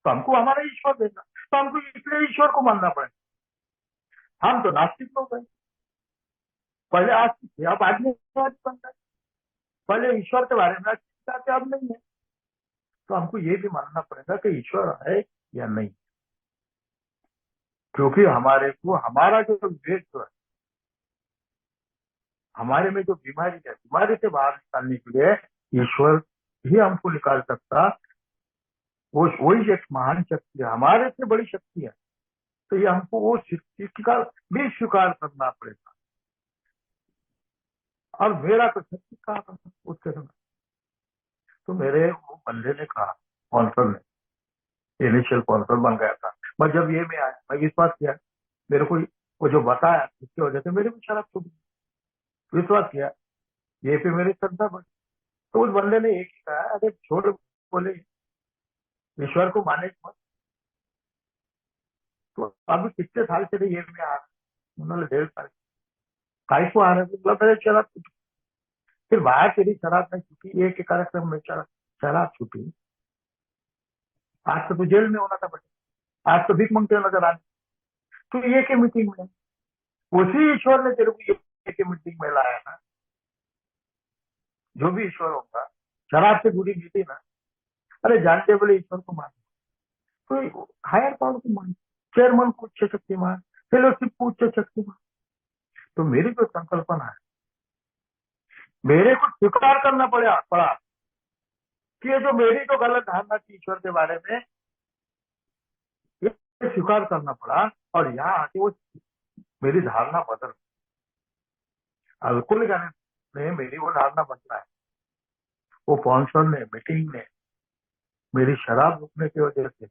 तो हमको हमारा ईश्वर देगा, तो हमको इसलिए ईश्वर को मानना पड़ेगा। हम तो नास्तिक लोग हैं, पहले आस्तिक थे, अब आध्यात्मिक बन गए। पहले ईश्वर के बारे में आस्तिक थे, अब नहीं है। तो हमको ये भी मानना पड़ेगा कि ईश्वर है या नहीं, क्योंकि हमारे को हमारा जो विवेक जो है, हमारे में जो बीमारी है, बीमारी से बाहर निकालने के लिए ईश्वर ही हमको निकाल सकता। वो वही एक महान शक्ति है, हमारे से बड़ी शक्ति है। तो ये हमको वो शक्ति का भी स्वीकार करना पड़ेगा। और मेरा तो शक्ति कहा उसके समय, तो मेरे वो बंदे ने कहा, स्पॉन्सर ने, इनिशियल स्पॉन्सर बन गया था। मैं जब ये में आया, मैं विश्वास किया, मेरे को वो जो बताया उसकी वजह से मेरे भी शराब छूट गई। विश्वास किया, ये पे मेरी श्रद्धा बढ़ी। तो उस बंदे ने एक ही कहा, अरे छोड़, बोले ईश्वर को माने मत। तो अभी कितने साल से ये में आ रहा, उन्होंने 1.5 साल काई को आ रहे थे, बोला मेरे शराब छूटी। फिर बाहर तेरी शराब नहीं छूटी, एक के कार्यक्रम में शराब छूटी। आज तो तू जेल में होना था बेटा, आज तो भीख मांगते नजर आने। तो ये के मीटिंग में उसी ईश्वर ने तेरे को ये के मीटिंग में लाया ना। जो भी ईश्वर होगा, शराब से जुड़ी नीति ना, अरे जानते बोले ईश्वर को मान, तो हायर पावर को मान, चेयरमैन को उच्च शक्ति मान, फेलोशिप को उच्च शक्ति मान। तो मेरी जो संकल्पना है, मेरे को स्वीकार करना पड़ा कि ये जो मेरी जो गलत धारणा थी ईश्वर के बारे में, ये स्वीकार करना पड़ा। और यहाँ आके वो मेरी धारणा बदल, अल्कोहल ने मेरी वो धारणा बदला है। वो स्पॉन्सर ने, मीटिंग ने, मेरी शराब रोकने की वजह से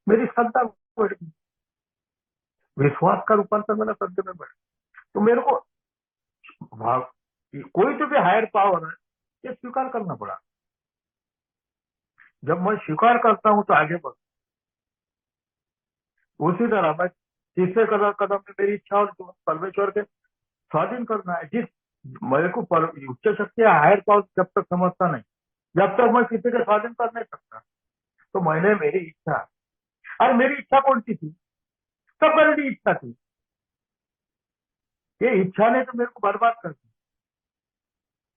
मेरी श्रद्धा बढ़ गई, विश्वास का रूपांतर मेरा श्रद्धा में बढ़। तो मेरे को कोई तो भी हायर पावर है, ये स्वीकार करना पड़ा। जब मैं स्वीकार करता हूं तो आगे बढ़। उसी तरह मैं तीसरे कदम कदम में मेरी इच्छा और परमेश्वर के स्वाधीन करना है। जिस मेरे को उच्च शक्ति हायर पावर जब तक समझता नहीं, जब तक मैं किसी के स्वाधीन कर नहीं सकता, तो मैंने मेरी इच्छा, और मेरी इच्छा कौन सी थी? सब मेरी इच्छा थी। ये इच्छा ने तो मेरे को बर्बाद कर दिया,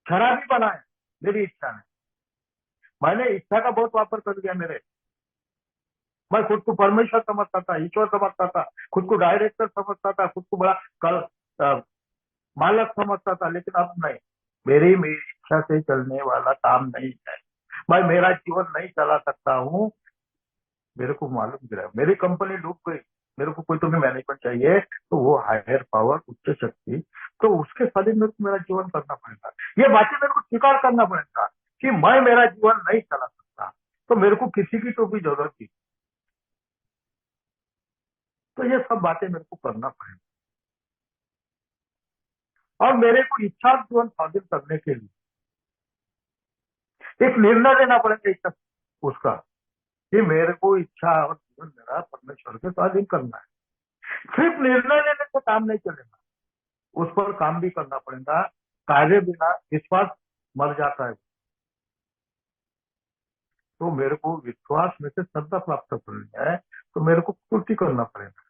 शराबी बनाया मेरी इच्छा ने। मैंने इच्छा का बहुत वापर कर दिया मेरे। मैं खुद को परमेश्वर समझता था, ईश्वर समझता था, खुद को डायरेक्टर समझता था, खुद को बड़ा मालक समझता था। लेकिन अब नहीं, मेरी इच्छा से चलने वाला काम नहीं है। मैं मेरा जीवन नहीं चला सकता हूँ। मेरे को मालूम गिरा, मेरी कंपनी डूब गई, मेरे को कोई तो भी मैनेजमेंट चाहिए, तो वो हायर पावर, उच्च शक्ति, तो उसके स्वाधीन मेरे को मेरा जीवन करना पड़ेगा। ये बातें मेरे को स्वीकार करना पड़ेगा कि मैं मेरा जीवन नहीं चला सकता, तो मेरे को किसी की तो भी जरूरत थी। तो ये सब बातें मेरे को करना पड़ेगा, और मेरे को इच्छा जीवन स्वाधीन करने के लिए एक निर्णय लेना पड़ेगा इच्छा उसका, कि मेरे को इच्छा और जीवन मेरा परमेश्वर के स्वाधीन करना है। सिर्फ निर्णय लेने से काम नहीं चलेगा, उस पर काम भी करना पड़ेगा। कार्य बिना विश्वास मर जाता है। तो मेरे को विश्वास में से श्रद्धा प्राप्त करनी है, तो मेरे को पूर्ति करना पड़ेगा।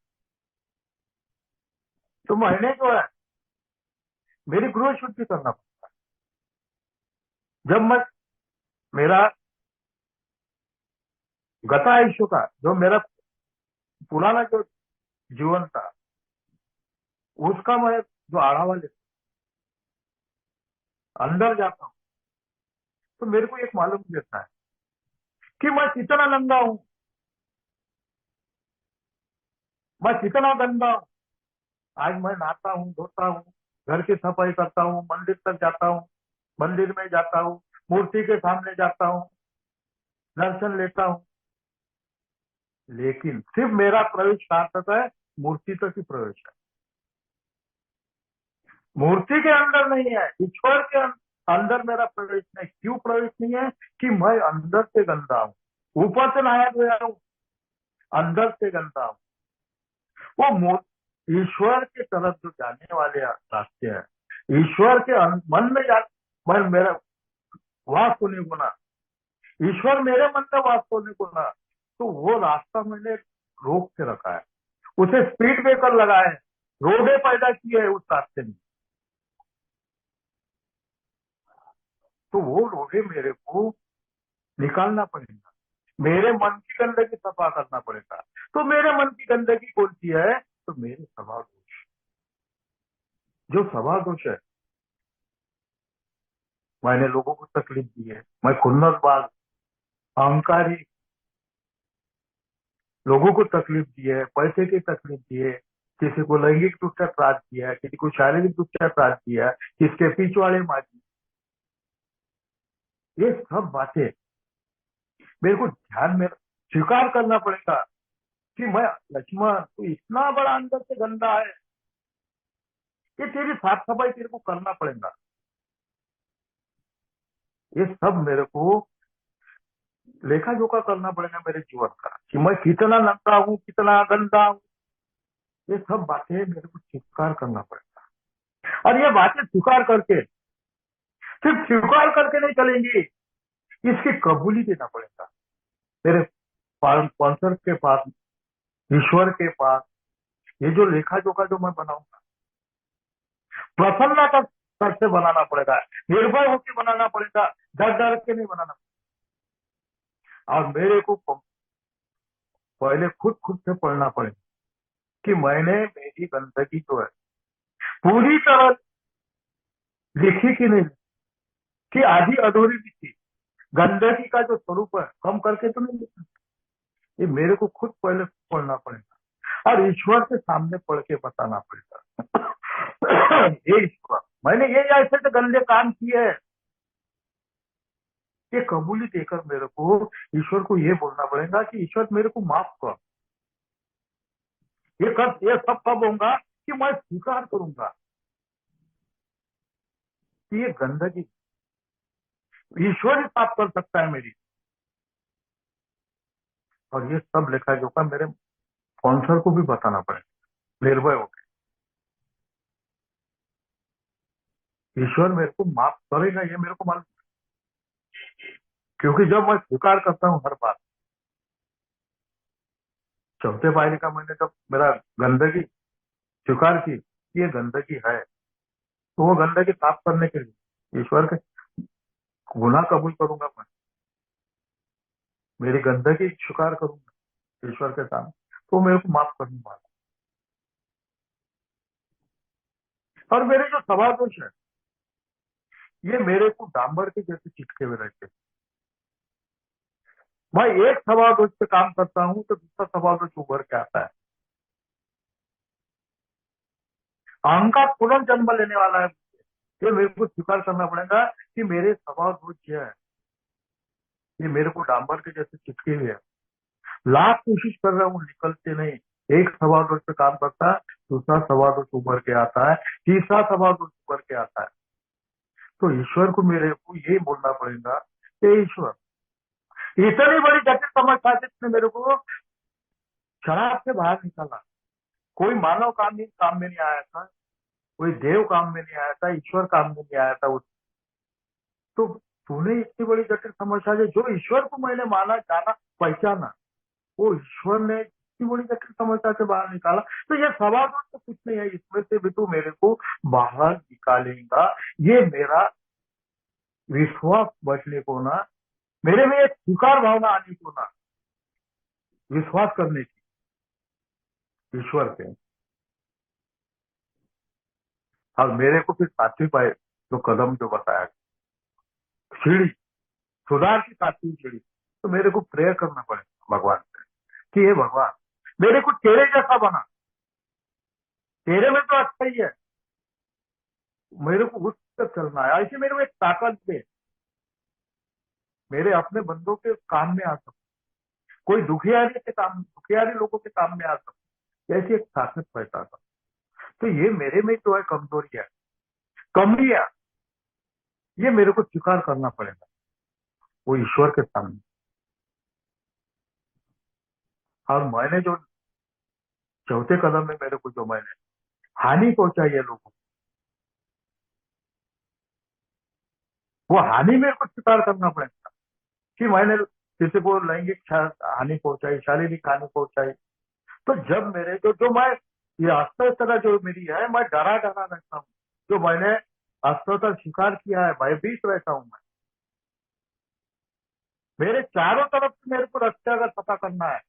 तो मैंने जो है मेरी गृह शुद्धि करना पड़ता है। जब मैं मेरा गतायुष्य का जो मेरा पुराना जो जीवन था उसका मैं जो आढ़ावा लेता अंदर जाता हूँ तो मेरे को एक मालूम देता है कि मैं कितना नंगा हूँ, मैं कितना गंदा हूँ। आज मैं नहाता हूँ, धोता हूँ, घर की सफाई करता हूँ, मंदिर तक जाता हूँ, मंदिर में जाता हूँ, मूर्ति के सामने जाता हूँ, दर्शन लेता हूँ, लेकिन सिर्फ मेरा प्रवेश कहाँ तक है? मूर्ति तक ही प्रवेश है। मूर्ति के अंदर नहीं है, ईश्वर के अंदर मेरा प्रवेश नहीं। क्यों प्रवेश नहीं है? कि मैं अंदर से गंदा हूँ, ऊपर से नहाया धोया हूँ, अंदर से गंदा हूँ। वो ईश्वर की तरफ जो जाने वाले रास्ते हैं, ईश्वर के मन में मन मेरा वास होने को ना, ईश्वर मेरे मन में वास होने को ना, तो वो रास्ता मैंने रोक के रखा है, उसे स्पीड ब्रेकर लगाए, रोडे पैदा किए है उस रास्ते में। तो वो रोडे मेरे को निकालना पड़ेगा, मेरे मन की गंदगी सफा करना पड़ेगा। तो मेरे मन की गंदगी कौन सी है? तो मेरे स्वभाव दोष, जो स्वभाव दोष है, मैंने लोगों को तकलीफ दी है, मैं खुन्नसबाज, अहंकारी, लोगों को तकलीफ दी है, पैसे की तकलीफ दी है, किसी को लैंगिक दुष्टाचार दिया है, किसी को शारीरिक दुष्टाचार दिया है, किसके पिछवाड़े मारी, ये सब बातें मेरे को ध्यान में स्वीकार करना पड़ेगा कि मैं लक्ष्मण, तू इतना बड़ा अंदर से गंदा है, ये तेरी साफ सफाई तेरे को करना पड़ेगा। ये सब मेरे को लेखा जोखा करना पड़ेगा मेरे जीवन का, कि मैं कितना नंगा हूँ, कितना गंदा हूँ। ये सब बातें मेरे को स्वीकार करना पड़ेगा, और ये बातें स्वीकार करके सिर्फ स्वीकार करके नहीं चलेंगी, इसकी कबूली देना पड़ेगा मेरे स्पॉन्सर के पास, ईश्वर के पास। ये जो लेखा जोखा जो मैं बनाऊंगा, प्रसन्नता सर से बनाना पड़ेगा, निर्भय होकर बनाना पड़ेगा, डर डर के नहीं बनाना पड़ेगा। और मेरे को पहले खुद खुद से पढ़ना पड़ेगा कि मैंने मेरी गंदगी जो है पूरी तरह लिखी कि नहीं, कि आधी अधूरी लिखी, गंदगी का जो स्वरूप है कम करके तो नहीं लिखा। ये मेरे को खुद पहले पढ़ना पड़ेगा और ईश्वर के सामने पढ़ के बताना पड़ेगा। ये ईश्वर, मैंने ये ऐसे तो गंदे काम किए हैं, ये कबूली देकर मेरे को ईश्वर को ये बोलना पड़ेगा कि ईश्वर मेरे को माफ कर। ये सब कब होगा? कि मैं स्वीकार करूंगा कि ये गंदगी ईश्वर ही साफ कर सकता है मेरी। और ये सब लेखा जोखा मेरे स्पॉन्सर को भी बताना पड़ेगा, निर्भय होकर। ईश्वर मेरे को माफ करेगा, ये मेरे को मालूम, क्योंकि जब मैं स्वीकार करता हूँ हर बात, चौथे पायरी का मैंने जब मेरा गंदगी स्वीकार की कि ये गंदगी है, तो वो गंदगी साफ करने के लिए ईश्वर के गुनाह कबूल करूंगा, मैं मेरी गंदगी स्वीकार करूंगा ईश्वर के सामने, तो मेरे को माफ करने वाला। और मेरे जो स्वभाव दोष है, ये मेरे को डांबर के जैसे चिटके हुए रहते हैं। मैं एक स्वभाव दोष पे काम करता हूँ तो दूसरा स्वभाव दोष उभर के आता है। अहंकार तुरंत जन्म लेने वाला है, ये मेरे को स्वीकार करना पड़ेगा कि मेरे स्वभाव दोष जो है ये मेरे को डांबर के जैसे चिटके हुए है। लाख कोशिश कर रहा हूँ, निकलते नहीं। एक स्वभाव दोष पे काम करता है, दूसरा स्वभाव दोष उभर के आता है, तीसरा स्वभाव दोष उभर के आता है। तो ईश्वर को मेरे को ये बोलना पड़ेगा कि ईश्वर, इतनी बड़ी जटिल समस्या जिसने मेरे को शराब से बाहर निकाला, कोई मानव काम में नहीं आया था, कोई देव काम में नहीं आया था, ईश्वर काम में नहीं आया था उस, तो तूने इतनी बड़ी जटिल समस्या जो ईश्वर को मैंने माना, जाना, पहचाना, वो ईश्वर ने इतनी बड़ी जटिल समस्या से बाहर निकाला। तो ये स्वभाव दोष तो कुछ नहीं है, इसमें से भी तू मेरे को बाहर निकालेगा। ये मेरा विश्वास बढ़ने को ना, मेरे में एक स्वीकार भावना आने को ना, विश्वास करने की ईश्वर पे। और मेरे को फिर सातवीं पाए जो कदम जो बताया, सीढ़ी, सुधार की सातवीं सीढ़ी, तो मेरे को प्रेयर करना पड़ेगा भगवान से कि हे भगवान, मेरे को तेरे जैसा बना, तेरे में तो अच्छा ही है, मेरे को उस तक चलना है। ऐसे मेरे को एक ताकत दे, मेरे अपने बंदों के काम में आ सकूं, कोई दुखियारी लोगों के काम में आ सकूं, ऐसी एक ताकत पैदा कर। तो ये मेरे में जो है कमजोरी है, कमियां, ये मेरे को स्वीकार करना पड़ेगा वो ईश्वर के सामने। और मैंने जो चौथे कदम में मेरे को जो मैंने हानि पहुंचाई है लोगों को, वो हानि मेरे को स्वीकार करना पड़ेगा कि मैंने किसी को लैंगिक हानि पहुंचाई, शारीरिक हानि पहुंचाई। तो जब मेरे जो मैं ये अस्वस्थता जो मेरी है, मैं डरा डरा रहता हूँ, जो मैंने अस्वस्थता स्वीकार किया है, भयभीत रहता हूँ मैं, मेरे चारों तरफ से मेरे को रक्षा का पता करना है,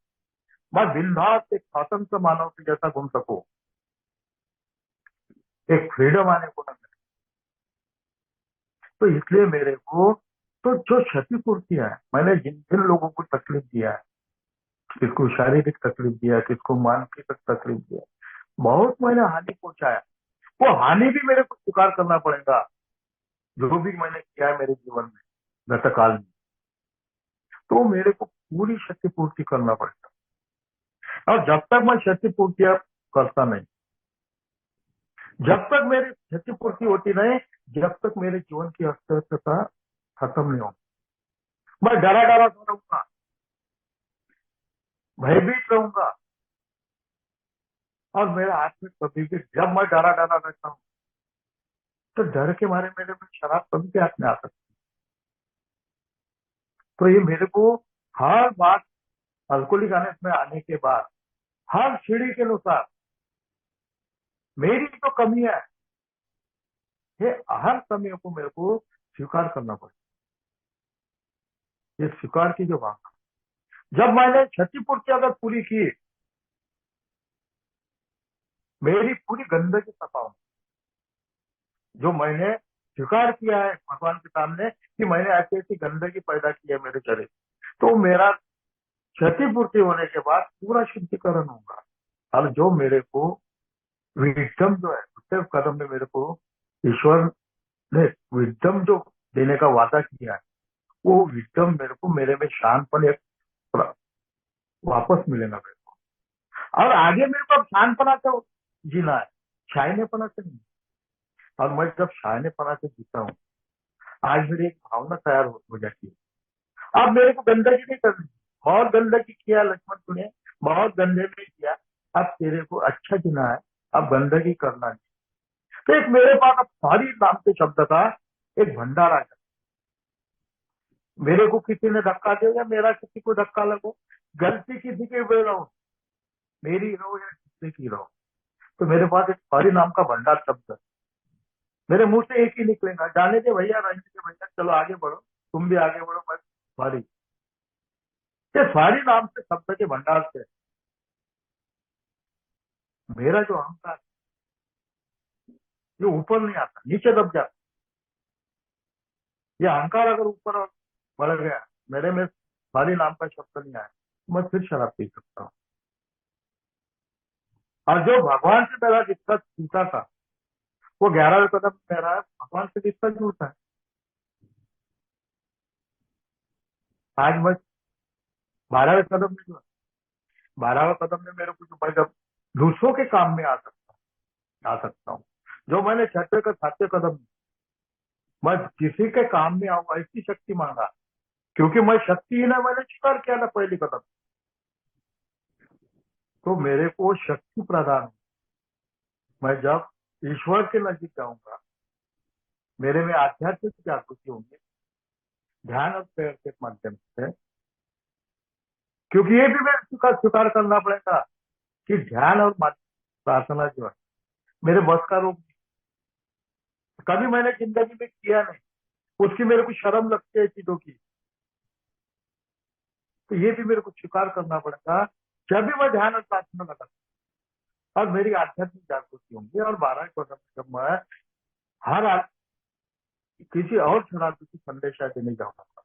मैं बिंदास एक स्वतंत्र मानव के जैसा घूम सकूं, एक फ्रीडम आने को ना मिले। तो इसलिए मेरे को, तो जो क्षतिपूर्तियां है, मैंने जिन जिन लोगों को तकलीफ दिया है, किसको शारीरिक तकलीफ दिया, किसको मानसिक तकलीफ दिया, बहुत मैंने हानि पहुंचाया, वो हानि भी मेरे को स्वीकार करना पड़ेगा। जो भी मैंने किया है मेरे जीवन में गतकाल में, तो मेरे को पूरी क्षतिपूर्ति करना पड़ेगा। और जब तक मैं क्षतिपूर्तियां करता नहीं, जब तक मेरी क्षतिपूर्ति होती नहीं, जब तक मेरे जीवन की अस्वस्थता खत्म नहीं होगी, मैं डरा डरा रहूंगा, भयभीत रहूंगा। और मेरे हाथ में कभी भी, जब मैं डरा डरा रहता हूँ, तो डर के मारे मेरे में शराब कभी भी हाथ में आ सकती है। तो ये मेरे को हर बात अल्कोहलिक में आने के बाद, हर सीढ़ी के अनुसार मेरी जो कमियां है, ये हर समय को मेरे को स्वीकार करना पड़ेगा। ये स्वीकार की जो बात, जब मैंने क्षतिपूर्ति अगर पूरी की, मेरी पूरी गंदगी सफा, जो मैंने स्वीकार किया है भगवान के सामने कि मैंने ऐसी ऐसी गंदगी पैदा की है मेरे शरीर, तो मेरा क्षतिपूर्ति होने के बाद पूरा शुद्धिकरण होगा। और जो मेरे को विजडम जो है, उसके कदम में मेरे को ईश्वर ने विजडम जो देने का वादा किया है, वो विजडम मेरे को, मेरे में शांतपन एक वापस मिलेगा मेरे को। और आगे मेरे को अब शांतपना से जीना है, शायनेपना से नहीं। और मैं जब शायनेपना से जीता हूँ, आज मेरी एक भावना तैयार हो जाती है, अब मेरे को गंदगी नहीं करनी। बहुत गंदगी किया लक्ष्मण तूने, बहुत गंदे में किया, अब तेरे को अच्छा जीना है, अब गंदगी करना नहीं। तो एक मेरे पास अब सारी नाम के शब्द का एक भंडार आ जाता। मेरे को किसी ने धक्का दिया, मेरा किसी को धक्का लगो, गलती किसी की भी रहो, मेरी रहो या किसी की रहो, तो मेरे पास एक सॉरी नाम का भंडार शब्द है। मेरे मुंह से एक ही निकलेगा, जाने दे भैया, रहने दे भैया, चलो आगे बढ़ो, तुम भी आगे बढ़ो, बस सॉरी। ये सॉरी नाम से शब्द के भंडार से मेरा जो अहंकार, ये ऊपर नहीं आता, नीचे दब जाता। ये अहंकार अगर ऊपर बढ़ गया, मेरे में सॉरी नाम का शब्द नहीं आया, तो मैं फिर शराब पी सकता हूँ। और जो भगवान से मेरा रिश्ता टूटा था, वो 11वें कदम मेरा भगवान से रिश्ता जुड़ता है। आज मैं 12वें कदम में जो, 12वें कदम में मेरे को जो, मैं जब दूसरों के काम में आ सकता हूँ, जो मैंने 6वें का 7वें कदम में मैं किसी के काम में आऊँ, ऐसी शक्ति मांगा, क्योंकि मैं शक्तिहीन है, मैंने स्वीकार किया था पहली कदम, तो मेरे को शक्ति प्रदान हुई। मैं जब ईश्वर के नजदीक जाऊंगा, मेरे में आध्यात्मिक जागृति होंगी, ध्यान और प्रेयर के माध्यम से, क्योंकि ये भी मेरे स्वीकार करना पड़ेगा कि ध्यान और प्रार्थना जो है, मेरे बस का रोग कभी मैंने जिंदगी में किया नहीं। उसकी मेरे को शर्म लगती है चीजों की। तो ये भी मेरे को स्वीकार करना पड़ेगा। जब भी मैं ध्यान और प्रार्थना लगा और मेरी आध्यात्मिक जागृति होंगी और 12 जब मैं हर किसी और शराबी की संदेशा देने जाऊंगा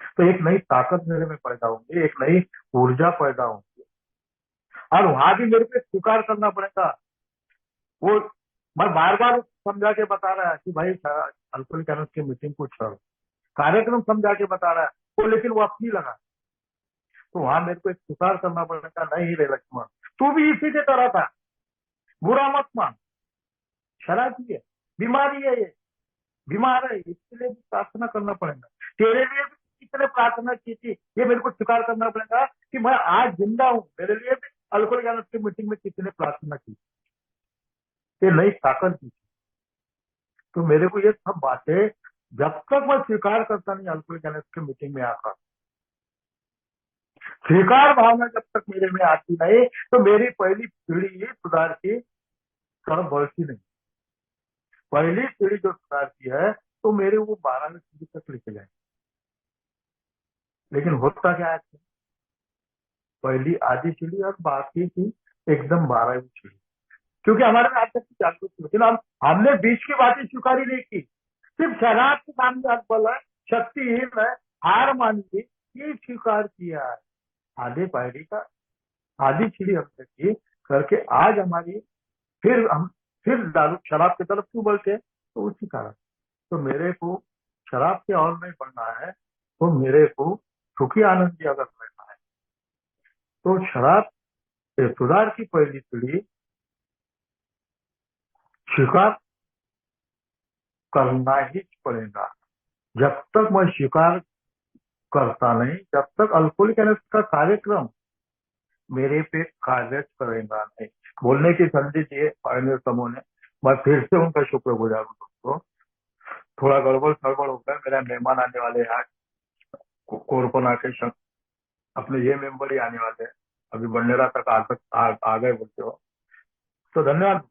तो एक नई ताकत मेरे में पैदा होंगी, एक नई ऊर्जा पैदा होंगी। और वहां भी मेरे को स्वीकार करना पड़ेगा। वो मैं बार बार समझा के बता रहा है कि भाई अल्कोहलिक एनोस की मीटिंग को छोड़ो, कार्यक्रम समझा के बता रहा है वो, लेकिन वो अपनी लगा। तो वहां मेरे को एक स्वीकार करना पड़ेगा, नहीं रे लक्ष्मण, तू भी इसी की तरह था, बुरा मत मान, शराबी है, बीमारी है, ये बीमार है, इसके लिए भी प्रार्थना करना पड़ेगा। तेरे लिए भी कितने प्रार्थना की थी, ये मेरे को स्वीकार करना पड़ेगा कि मैं आज जिंदा हूँ। मेरे लिए भी अल्कोहलिक एनोस की मीटिंग में कितने प्रार्थना की, ये नई ताकत दी। तो मेरे को ये सब बातें जब तक मैं स्वीकार करता नहीं अल्कोहलिक एनोस की मीटिंग में आकर, स्वीकार भावना जब तक मेरे में आती नहीं, तो मेरी पहली पीढ़ी सुधार की तरफ बढ़ती नहीं। पहली पीढ़ी जो सुधार की है तो मेरे वो 12वीं पीढ़ी तक लेके जाए। लेकिन होता क्या है, पहली आधी पीढ़ी और बाकी की एकदम 12वीं पीढ़ी, क्योंकि हमारे में आज तक की जागृति, लेकिन हमने बीच की बातें स्वीकारी नहीं की। सिर्फ शराब के सामने अकबल है, शक्तिहीन है, हार मान ली, ये स्वीकार किया है। आधे पीढ़ी का आधी पीढ़ी हमने की करके आज हमारी हम फिर दारू शराब की तरफ क्यों बढ़ते हैं, तो उसी कारण। तो मेरे को शराब के और नहीं बढ़ना है, तो मेरे को सुखी आनंदी अगर रहना है तो शराब से सुधार की पहली पीढ़ी स्वीकार करना ही पड़ेगा। जब तक मैं स्वीकार करता नहीं, जब तक अल्कोहलिक एनोस का कार्यक्रम मेरे पे कार्य करेगा नहीं। बोलने की संधि दिए पायनियर समूह ने, मैं फिर से उनका शुक्रगुजार हूँ दोस्तों। थोड़ा गड़बड़ सड़बड़ हो गया, मेरा मेहमान आने वाले हैं आज, कोरपना के अपने ये मेंबर ही आने वाले हैं, अभी बंडेरा तक आ गए बोलते हो। तो धन्यवाद।